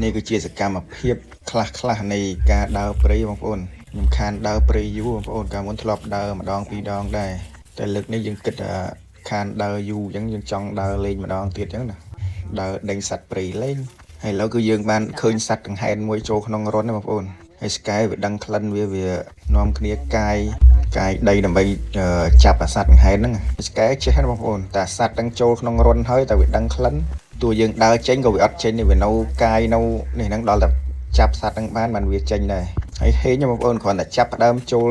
នេះគឺជាសកម្មភាពខ្លះនៃការដើរព្រៃបងប្អូនខ្ញុំខានដើរព្រៃយូរបងប្អូនកាលមុនធ្លាប់ដើរម្ដងពីរដងដែរតែលើកនេះយើងគិតថាខានដើរយូរអញ្ចឹងយើងចង់ដើរលេងម្ដងទៀតអញ្ចឹងណាដើរដេញសត្វព្រៃលេងហើយឥឡូវគឺយើងបានឃើញសត្វដង្ហែនមួយចូលក្នុងរន្ធណាបងប្អូនហើយស្កែវាដឹងក្លិនវានាំគ្នាកាយដីដើម្បីចាប់អាសត្វដង្ហែនហ្នឹងស្កែចេះណាបងប្អូនតែសត្វហ្នឹងចូលក្នុងរន្ធហើយតែវាដឹងក្លិនតួយើងដើរចេញក៏វាអត់ចេញទេវានៅកាយនៅនេះហ្នឹងដល់តែចាប់សត្វហ្នឹងបានវាចេញដែរហើយហេងបងប្អូនគ្រាន់តែចាប់ផ្ដើមចូល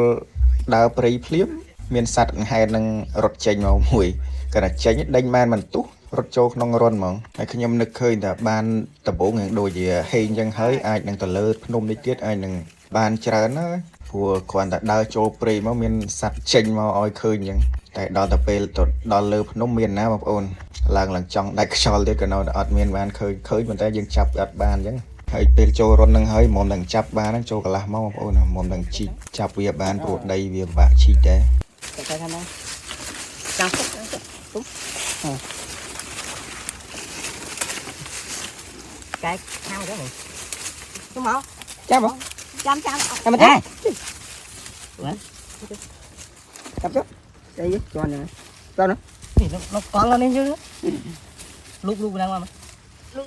ដើរព្រៃភ្លាមមានសត្វដង្ហែនហ្នឹងរត់ចេញមកមួយគាត់តែចេញដេញបានមិនទុះរត់ចូលក្នុងរន្ធហ្មងហើយខ្ញុំនឹកឃើញថាបានដំបងយ៉ាងដូចជាហេងអញ្ចឹងហើយអាចនឹងទៅលើភ្នំនេះទៀតអាចនឹងបានច្រើនណាស់ព្រោះគ្រាន់តែដើរចូលព្រៃមកមានសត្វចេញមកឲ្យឃើញអញ្ចឹងតែដល់ទៅពេលទៅដល់លើភ្នំមានណាបងប្អូនឡើងចង់ដាច់ខ្យល់ទៀតក៏នៅតែអត់មានបានឃើញប៉ុន្តែយើងចាប់អត់បានអញ្ចឹងហើយពេលចូលរន្ធនឹងហើយមុំនឹងចាប់បានហ្នឹងចូលកន្លះមកបងប្អូនមុំនឹងជីកចាប់វាបានព្រោះដីវាពិបាកជីកដែរតែថាមកចាំទុកកែខាងទៅទៅមកចាំមកចាំតែមកទេចាប់ចុះđây chứ cho này cho nó thì nó con lên chứ lúc đang mà lúc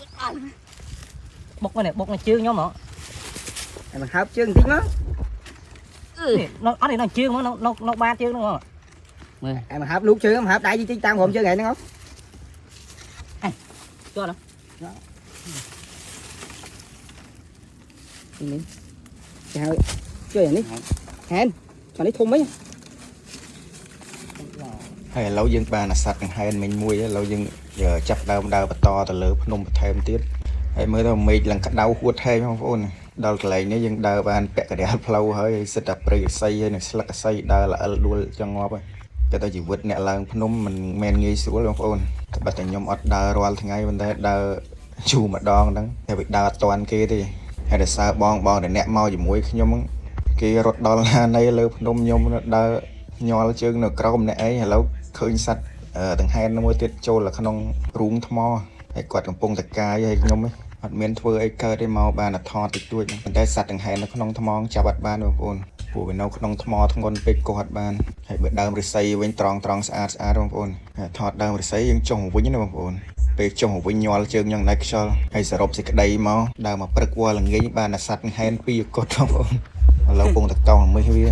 bốc này chưa nhóm mà mình hấp chưa tí nó nó chưa nó ba chưa đúng không mà hấp lúc chưa mà hấp đại gì tao gồm chưa ngày nó không cho nó chào chơi này hẹn cho nó thun mấy ហើយឥឡូវយើងបានអាសត្វដង្ហែនមិញមួយឥឡូវយើងចាប់ដើមដើរបន្តទៅលើភ្នំបន្ថែមទៀតហើយមើលទៅមេឃឡើងក្តៅហួតហែងបងប្អូនដល់កន្លែងនេះយើងដើរបានពាក់កណ្ដាលផ្លូវហើយសិតតែព្រៃអស័យហើយនឹងស្លឹកអស័យដើរល្អិលដួលចង់ងាប់ហើយតែទៅជីវិតអ្នកឡើងភ្នំមិនមែនងាយស្រួលបងប្អូនតែបើតែខ្ញុំអត់ដើររាល់ថ្ងៃប៉ុន្តែដើរជូរម្ដងហ្នឹងតែវាដើរអត់តាន់គេទេហើយតែសើបងតែអ្នកមកជាមួយខ្ញុំគេរត់ដល់ណានៃលើភ្នំខ្ញុំដើរញ័រជើងនៅក្រោមអ្នកឯងឥឡូវឃើញសត្វដង្ហែនមួយទៀតចូលក្នុងរូងថ្មហើយគាត់កំពុងតកាយហើយខ្ញុំអត់មានធ្វើអីកើតទេមកបានថតតិចតួចប៉ុន្តែសត្វដង្ហែននៅក្នុងថ្មចាប់អត់បានបងប្អូនព្រោះវានៅក្នុងថ្មធ្ងន់ពេកក៏អត់បានហើយបើដើមឫស្សីវិញត្រង់ស្អាតបងប្អូនថតដើមឫស្សីយើងចុះមកវិញណាបងប្អូនពេលចុះមកវិញញ័រជើងយ៉ាងណាខ្យល់ហើយសរុបសេចក្តីមកដើរមកព្រឹកវល់ល្ងាចបានសត្វដង្ហែនពីរគាត់បងប្អូនឥឡូវកំពុងតកោងមិសវា